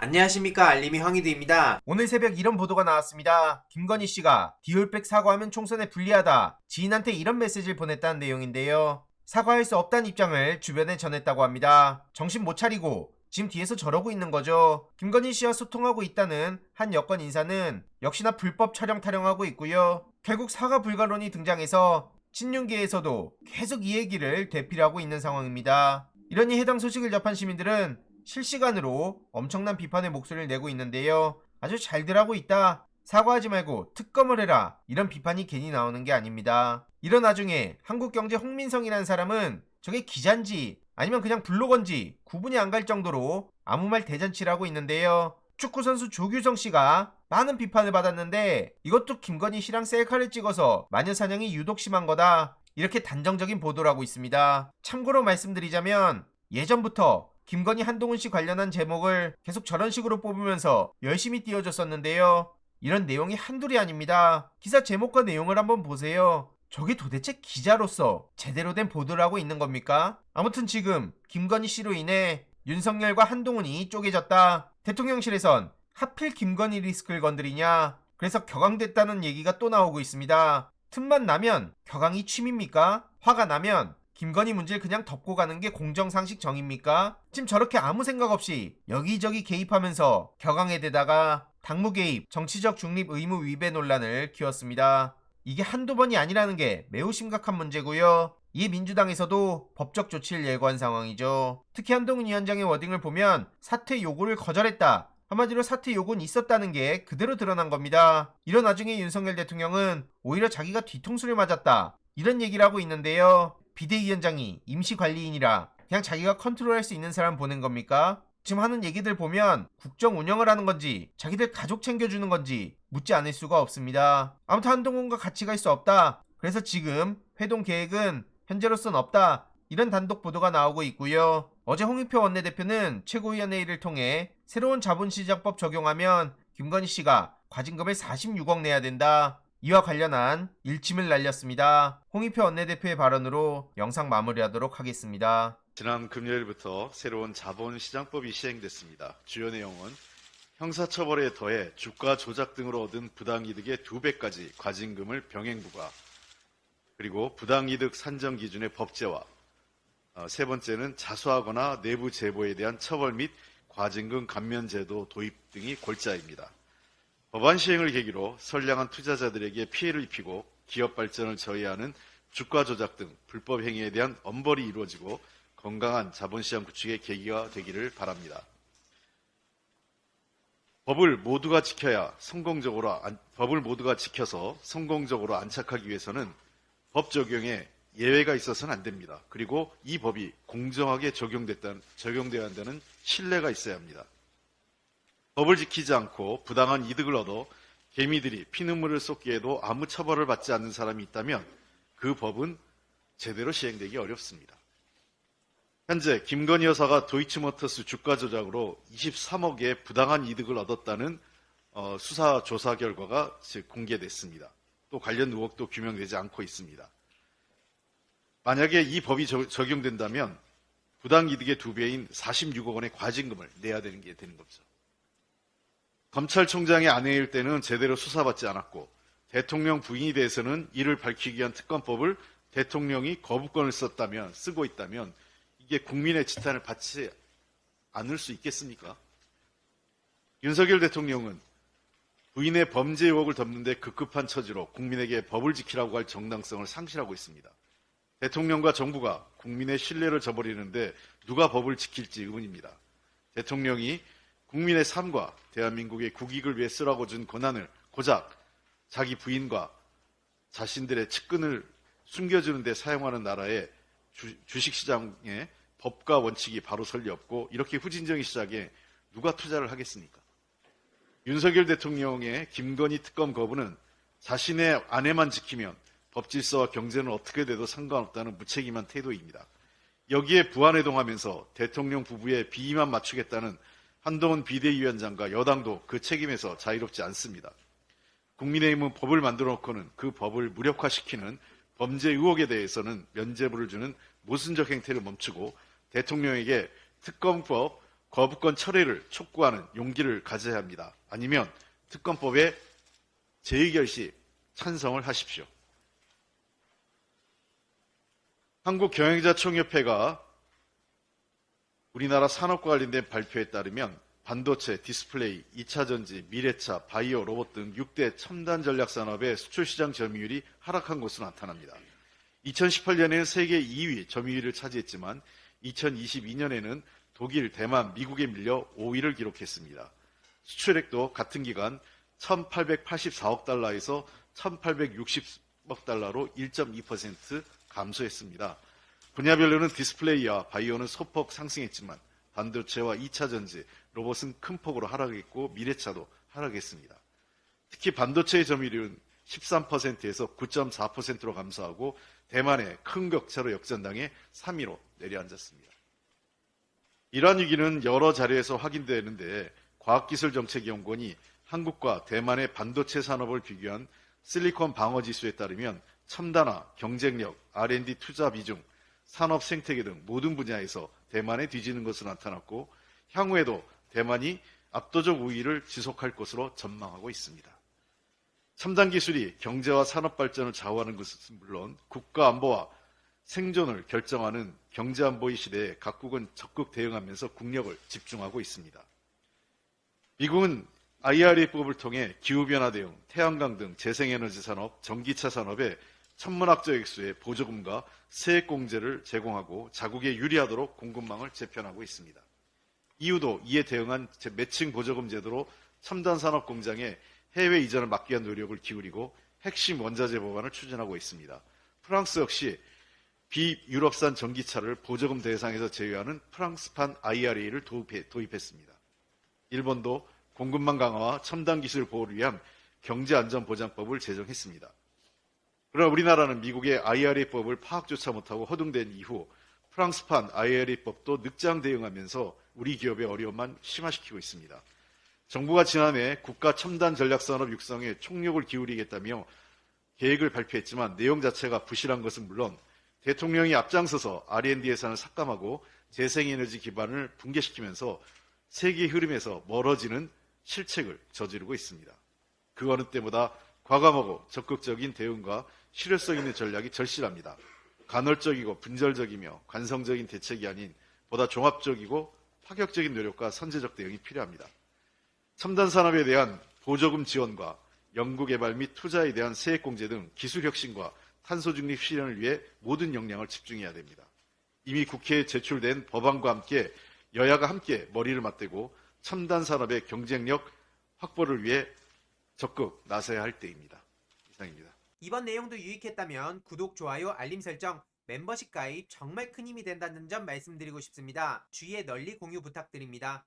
안녕하십니까, 알림이 황희두입니다. 오늘 새벽 이런 보도가 나왔습니다. 김건희 씨가 디올백 사과하면 총선에 불리하다. 지인한테 이런 메시지를 보냈다는 내용인데요. 사과할 수 없다는 입장을 주변에 전했다고 합니다. 정신 못 차리고 지금 뒤에서 저러고 있는 거죠. 김건희 씨와 소통하고 있다는 한 여권 인사는 역시나 불법 촬영 타령하고 있고요. 결국 사과 불가론이 등장해서 친윤계에서도 계속 이 얘기를 되풀이하고 있는 상황입니다. 이러니 해당 소식을 접한 시민들은 실시간으로 엄청난 비판의 목소리를 내고 있는데요. 아주 잘들 하고 있다. 사과하지 말고 특검을 해라. 이런 비판이 괜히 나오는 게 아닙니다. 이런 와중에 한국경제 홍민성이라는 사람은 저게 기자인지 아니면 그냥 블로거인지 구분이 안 갈 정도로 아무 말 대잔치를 하고 있는데요. 축구선수 조규성 씨가 많은 비판을 받았는데 이것도 김건희 씨랑 셀카를 찍어서 마녀사냥이 유독 심한 거다. 이렇게 단정적인 보도를 하고 있습니다. 참고로 말씀드리자면 예전부터 김건희 한동훈 씨 관련한 제목을 계속 저런 식으로 뽑으면서 열심히 띄워줬었는데요. 이런 내용이 한둘이 아닙니다. 기사 제목과 내용을 한번 보세요. 저게 도대체 기자로서 제대로 된 보도를 하고 있는 겁니까? 아무튼 지금 김건희 씨로 인해 윤석열과 한동훈이 쪼개졌다. 대통령실에선 하필 김건희 리스크를 건드리냐. 그래서 격앙됐다는 얘기가 또 나오고 있습니다. 틈만 나면 격앙이 취미입니까? 화가 나면 김건희 문제를 그냥 덮고 가는 게 공정상식 정입니까? 지금 저렇게 아무 생각 없이 여기저기 개입하면서 격앙에 대다가 당무 개입, 정치적 중립 의무 위배 논란을 키웠습니다. 이게 한두 번이 아니라는 게 매우 심각한 문제고요. 이에 민주당에서도 법적 조치를 예고한 상황이죠. 특히 한동훈 위원장의 워딩을 보면 사퇴 요구를 거절했다. 한마디로 사퇴 요구는 있었다는 게 그대로 드러난 겁니다. 이런 와중에 윤석열 대통령은 오히려 자기가 뒤통수를 맞았다. 이런 얘기를 하고 있는데요. 비대위원장이 임시관리인이라 그냥 자기가 컨트롤할 수 있는 사람 보낸 겁니까? 지금 하는 얘기들 보면 국정 운영을 하는 건지 자기들 가족 챙겨주는 건지 묻지 않을 수가 없습니다. 아무튼 한동훈과 같이 갈 수 없다. 그래서 지금 회동 계획은 현재로선 없다. 이런 단독 보도가 나오고 있고요. 어제 홍익표 원내대표는 최고위원회의를 통해 새로운 자본시장법 적용하면 김건희 씨가 과징금을 46억 내야 된다. 이와 관련한 일침을 날렸습니다. 홍익표 원내대표의 발언으로 영상 마무리하도록 하겠습니다. 지난 금요일부터 새로운 자본시장법이 시행됐습니다. 주요 내용은 형사처벌에 더해 주가 조작 등으로 얻은 부당이득의 2배까지 과징금을 병행부과, 그리고 부당이득 산정 기준의 법제화, 세 번째는 자수하거나 내부 제보에 대한 처벌 및 과징금 감면 제도 도입 등이 골자입니다. 법안 시행을 계기로 선량한 투자자들에게 피해를 입히고 기업 발전을 저해하는 주가 조작 등 불법 행위에 대한 엄벌이 이루어지고 건강한 자본시장 구축의 계기가 되기를 바랍니다. 법을 모두가 지켜서 성공적으로 안착하기 위해서는 법 적용에 예외가 있어서는 안 됩니다. 그리고 이 법이 공정하게 적용되어야 한다는 신뢰가 있어야 합니다. 법을 지키지 않고 부당한 이득을 얻어 개미들이 피눈물을 쏟기에도 아무 처벌을 받지 않는 사람이 있다면 그 법은 제대로 시행되기 어렵습니다. 현재 김건희 여사가 도이치모터스 주가 조작으로 23억의 부당한 이득을 얻었다는 수사 조사 결과가 공개됐습니다. 또 관련 의혹도 규명되지 않고 있습니다. 만약에 이 법이 적용된다면 부당이득의 2배인 46억 원의 과징금을 내야 되는 게 되는 거죠. 검찰총장의 아내일 때는 제대로 수사받지 않았고 대통령 부인이 대해서는 이를 밝히기 위한 특검법을 대통령이 거부권을 쓰고 있다면 이게 국민의 지탄을 받지 않을 수 있겠습니까? 윤석열 대통령은 부인의 범죄 의혹을 덮는 데 급급한 처지로 국민에게 법을 지키라고 할 정당성을 상실하고 있습니다. 대통령과 정부가 국민의 신뢰를 저버리는데 누가 법을 지킬지 의문입니다. 대통령이 국민의 삶과 대한민국의 국익을 위해 쓰라고 준 권한을 고작 자기 부인과 자신들의 측근을 숨겨주는 데 사용하는 나라의 주식시장에 법과 원칙이 바로 설리 없고 이렇게 후진적인 시장에 누가 투자를 하겠습니까? 윤석열 대통령의 김건희 특검 거부는 자신의 아내만 지키면 법질서와 경제는 어떻게 돼도 상관없다는 무책임한 태도입니다. 여기에 부안해동하면서 대통령 부부의 비위만 맞추겠다는 한동훈 비대위원장과 여당도 그 책임에서 자유롭지 않습니다. 국민의힘은 법을 만들어 놓고는 그 법을 무력화시키는 범죄 의혹에 대해서는 면죄부를 주는 모순적 행태를 멈추고 대통령에게 특검법 거부권 철회를 촉구하는 용기를 가져야 합니다. 아니면 특검법에 재의결 시 찬성을 하십시오. 한국경영자총협회가 우리나라 산업과 관련된 발표에 따르면 반도체, 디스플레이, 2차전지, 미래차, 바이오, 로봇 등 6대 첨단 전략 산업의 수출 시장 점유율이 하락한 것으로 나타납니다. 2018년에는 세계 2위 점유율을 차지했지만 2022년에는 독일, 대만, 미국에 밀려 5위를 기록했습니다. 수출액도 같은 기간 1,884억 달러에서 1,860억 달러로 1.2% 감소했습니다. 분야별로는 디스플레이와 바이오는 소폭 상승했지만 반도체와 2차전지, 로봇은 큰 폭으로 하락했고 미래차도 하락했습니다. 특히 반도체의 점유율은 13%에서 9.4%로 감소하고 대만의 큰 격차로 역전당해 3위로 내려앉았습니다. 이러한 위기는 여러 자료에서 확인되는데 과학기술정책연구원이 한국과 대만의 반도체 산업을 비교한 실리콘 방어지수에 따르면 첨단화, 경쟁력, R&D 투자 비중, 산업 생태계 등 모든 분야에서 대만에 뒤지는 것으로 나타났고 향후에도 대만이 압도적 우위를 지속할 것으로 전망하고 있습니다. 첨단 기술이 경제와 산업 발전을 좌우하는 것은 물론 국가 안보와 생존을 결정하는 경제안보의 시대에 각국은 적극 대응하면서 국력을 집중하고 있습니다. 미국은 IRA법을 통해 기후변화 대응, 태양광 등 재생에너지 산업, 전기차 산업에 천문학적 액수의 보조금과 세액공제를 제공하고 자국에 유리하도록 공급망을 재편하고 있습니다. 이후도 이에 대응한 매칭 보조금 제도로 첨단 산업 공장의 해외 이전을 막기 위한 노력을 기울이고 핵심 원자재 법안을 추진하고 있습니다. 프랑스 역시 비유럽산 전기차를 보조금 대상에서 제외하는 프랑스판 IRA를 도입했습니다. 일본도 공급망 강화와 첨단 기술 보호를 위한 경제안전보장법을 제정했습니다. 그러나 우리나라는 미국의 IRA법을 파악조차 못하고 허둥댄 이후 프랑스판 IRA법도 늑장 대응하면서 우리 기업의 어려움만 심화시키고 있습니다. 정부가 지난해 국가 첨단 전략산업 육성에 총력을 기울이겠다며 계획을 발표했지만 내용 자체가 부실한 것은 물론 대통령이 앞장서서 R&D 예산을 삭감하고 재생에너지 기반을 붕괴시키면서 세계 흐름에서 멀어지는 실책을 저지르고 있습니다. 그 어느 때보다 과감하고 적극적인 대응과 실효성 있는 전략이 절실합니다. 간헐적이고 분절적이며 관성적인 대책이 아닌 보다 종합적이고 파격적인 노력과 선제적 대응이 필요합니다. 첨단 산업에 대한 보조금 지원과 연구개발 및 투자에 대한 세액공제 등 기술혁신과 탄소중립 실현을 위해 모든 역량을 집중해야 됩니다. 이미 국회에 제출된 법안과 함께 여야가 함께 머리를 맞대고 첨단 산업의 경쟁력 확보를 위해 적극 나서야 할 때입니다. 이상입니다. 이번 내용도 유익했다면 구독, 좋아요, 알림 설정, 멤버십 가입 정말 큰 힘이 된다는 점 말씀드리고 싶습니다. 주위에 널리 공유 부탁드립니다.